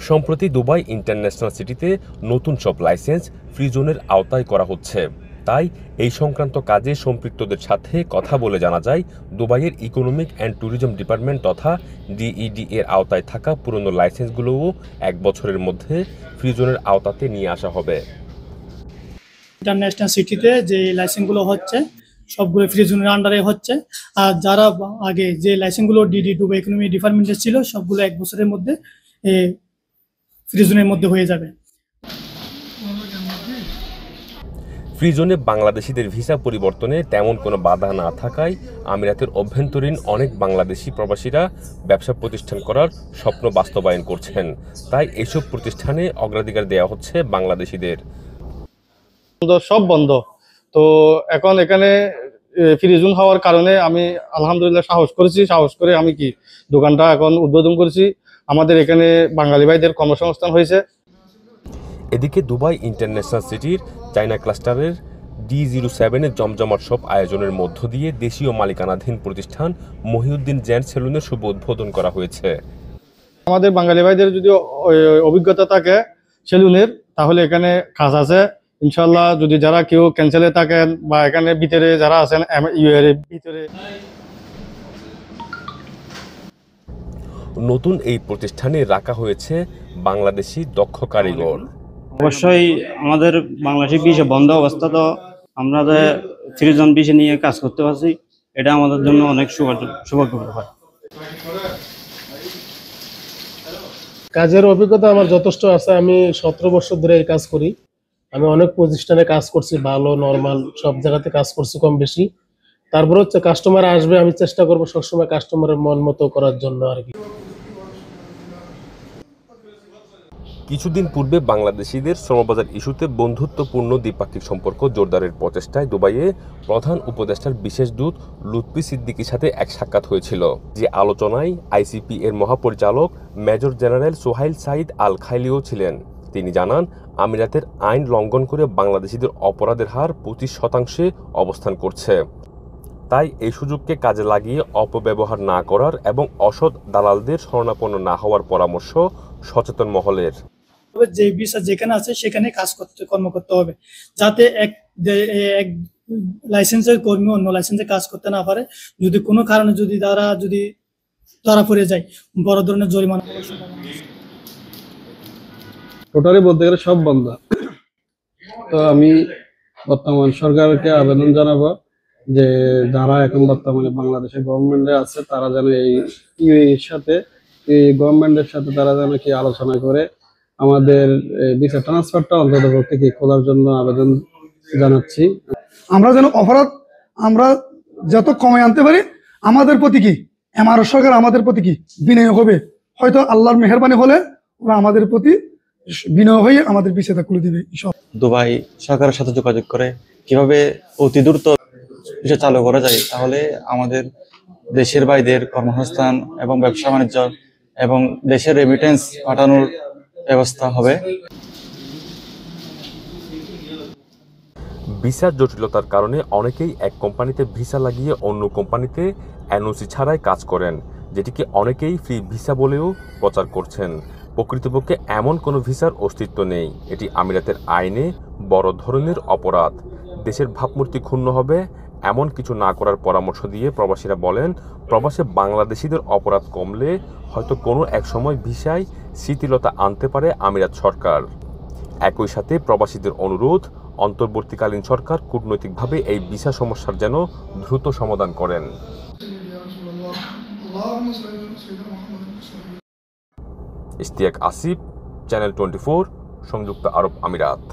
সম্প্রতি Dubai international সিটিতে নতুন সব লাইসেন্স ফ্রি জোনের আওতায় করা হচ্ছে। তাই এই সংক্রান্ত কাজে সম্পৃক্তদের সাথে কথা বলে জানা যায়, দুবাইয়ের ইকোনমিক অ্যান্ড ট্যুরিজম ডিপার্টমেন্ট তথা ডিইডি এর আওতায় থাকা পুরনো লাইসেন্সগুলোও 1 বছরের মধ্যে ফ্রি জোনের আওতাতে নিয়ে আসা হবে। ইন্টারন্যাশনাল সিটিতে যে লাইসেন্সগুলো হচ্ছে সবগুলো ফ্রি জোনের আন্ডারে হচ্ছে। আর যারা আগে যে লাইসেন্সগুলো ডিডি দুবাই ইকোনমি ডিপার্টমেন্টের ছিল সবগুলো 1 বছরের মধ্যে ফ্রি জোনের মধ্যে হয়ে যাবে। ফ্রি জোনে বাংলাদেশিদের ভিসা পরিবর্তনে তেমন কোনো বাধা না থাকায় আমিরাতের অভ্যন্তরীণ অনেক বাংলাদেশি প্রবাসীরা ব্যবসা প্রতিষ্ঠান করার স্বপ্ন বাস্তবায়ন করছেন। তাই এসব প্রতিষ্ঠানে অগ্রাধিকার দেওয়া হচ্ছে বাংলাদেশিদের। সব বন্ধ, তো এখন এখানে ফ্রি জোন হওয়ার কারণে আমি আলহামদুলিল্লাহ সাহস করে আমি দোকানটা এখন উদ্বোধন করেছি। আমাদের এখানে বাঙালি ভাইদের কর্মসংস্থান হয়েছে। এদিকে দুবাই ইন্টারন্যাশনাল সিটির চায়না ক্লাস্টারের D07 জমজমাট সব আয়োজনের মধ্য দিয়ে দেশীয় মালিকানাধীন প্রতিষ্ঠান মহিউদ্দিন জেন্টস সেলুনের শুভ উদ্বোধন করা হয়েছে। আমাদের বাঙালি ভাইদের যদি অভিজ্ঞতা থাকে সেলুনের, তাহলে এখানে কাজ আছে ইনশাল্লাহ। যদি যারা কেউ ক্যান্সেলে থাকেন বা এখানে ভিতরে যারা আছেন ইউএর ভিতরে, নতুন এই প্রতিষ্ঠানে রাখা হয়েছে বাংলাদেশি দক্ষ কারিগর। অবশ্যই আমাদের বাংলাদেশি বিষয় বন্ধ অবস্থা, তো আমরা ফ্রি জোন বিষয় নিয়ে কাজ করতে পারছি, এটা আমাদের জন্য অনেক সৌভাগ্যের হয়। কাজের অভিজ্ঞতা আমার যথেষ্ট আছে। আমি 17 বছর ধরে এই কাজ করি। আমি অনেক প্রতিষ্ঠানে কাজ করছি, ভালো নরমাল সব জায়গাতে কাজ করছি কম বেশি। তারপর হচ্ছে কাস্টমার আসবে, আমি চেষ্টা করবো সবসময় কাস্টমারের মন মতো করার জন্য আর কি। কিছুদিন পূর্বে বাংলাদেশিদের শ্রমবাজার ইস্যুতে বন্ধুত্বপূর্ণ দ্বিপাক্ষিক সম্পর্ক জোরদারের প্রচেষ্টায় দুবাইয়ে প্রধান উপদেষ্টার বিশেষ দূত লুৎফি সিদ্দিকীর সাথে এক সাক্ষাৎ হয়েছিল, যে আলোচনায় আইসিপি এর মহাপরিচালক মেজর জেনারেল সোহাইল সাইদ আল খাইলিও ছিলেন। তিনি জানান, আমিরাতের আইন লঙ্ঘন করে বাংলাদেশিদের অপরাধের হার 25% অবস্থান করছে। তাই এই সুযোগকে কাজে লাগিয়ে অপব্যবহার না করার এবং অসৎ দালালদের শরণাপন্ন না হওয়ার পরামর্শ সচেতন মহলের। যে ভিসা যেখানে আছে সেখানে কর্ম করতে হবে, যাতে এক লাইসেন্সের কর্মী অন্য লাইসেন্সে কাজ করতে না পারে। যদি কোনো কারণে যদি ধরা পড়ে যায়, বড় ধরনের জরিমানা। টোটালি বলতে গেলে সব বন্ধ। তো আমি বর্তমান সরকারকে আবেদন জানাবো যে যারা এখন বর্তমানে বাংলাদেশের গভর্নমেন্টে আছে তারা যেন এই ইউএইর সাথে গভর্নমেন্টের সাথে তারা যেন আলোচনা করে আমাদের ভিসা ট্রান্সফারটা অন্ততপক্ষে খোলার জন্য আবেদন জানাচ্ছি। আমরা যেন অপরাধ আমরা যত কমে আনতে পারি, আমাদের প্রতি এমআরও সরকার আমাদের প্রতি বিনয় হবে। হয়তো আল্লাহর মেহেরবানি হলে ওরা আমাদের প্রতি বিনয় হয়ে আমাদের ভিসাটা খুলে দিবে। দুবাই সরকারের সাথে যোগাযোগ করে কিভাবে অতি দ্রুত ভিসা চালু করা যায়, তাহলে আমাদের দেশের বাইরের কর্মসংস্থান এবং ব্যবসা বাণিজ্য এবং দেশের রেমিটেন্স পাঠানোর ব্যবস্থা হবে। ভিসার জটিলতার কারণে অনেকেই এক কোম্পানিতে ভিসা লাগিয়ে অন্য কোম্পানিতে এনওসি ছাড়াই কাজ করেন, যেটিকে অনেকেই ফ্রি ভিসা বলেও প্রচার করছেন। প্রকৃতপক্ষে এমন কোনো ভিসার অস্তিত্ব নেই। এটি আমিরাতের আইনে বড় ধরনের অপরাধ। দেশের ভাবমূর্তি ক্ষুণ্ণ হবে এমন কিছু না করার পরামর্শ দিয়ে প্রবাসীরা বলেন, প্রবাসে বাংলাদেশিদের অপরাধ কমলে হয়তো কোনো এক সময় ভিসায় শিথিলতা আনতে পারে আমিরাত সরকার। একই সাথে প্রবাসীদের অনুরোধ, অন্তর্বর্তীকালীন সরকার কূটনৈতিকভাবে এই ভিসা সমস্যার যেন দ্রুত সমাধান করেন। ইশতিয়াক আসিফ, চ্যানেল 24, সংযুক্ত আরব আমিরাত।